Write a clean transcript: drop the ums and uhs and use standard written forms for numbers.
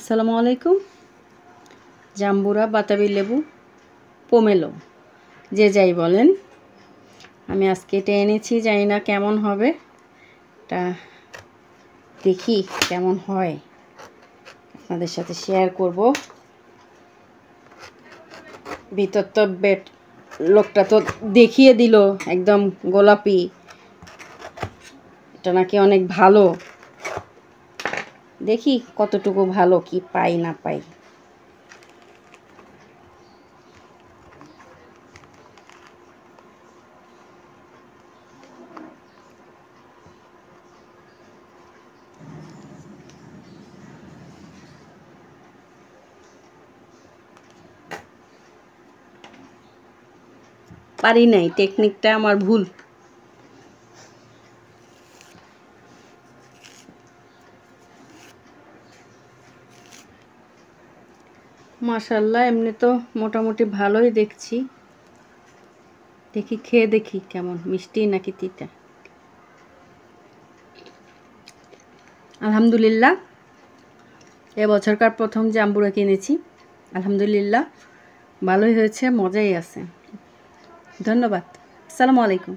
আসসালামু আলাইকুম। জাম্বুরা, বাতাবি লেবু, পোমেলো, যে যাই বলেন, আমি আজকে এটা এনেছি। জানি না কেমন হবে, তা দেখি কেমন হয়, আপনাদের সাথে শেয়ার করব। ভিতর তো লোকটা তো দেখিয়ে দিল একদম গোলাপি, এটা নাকি অনেক ভালো। দেখি কতটুকু ভালো, কি পাই না পাই। পারি নাই, টেকনিকটা আমার ভুল। মাশাআল্লাহ, এমনি তো মোটামুটি ভালোই দেখছি। দেখি খেয়ে দেখি কেমন, মিষ্টি নাকি তিতা। আলহামদুলিল্লাহ, এবছরকার প্রথম জাম্বুরা কিনেছি। আলহামদুলিল্লাহ ভালোই হয়েছে, মজাই আছে। ধন্যবাদ। আসসালামু আলাইকুম।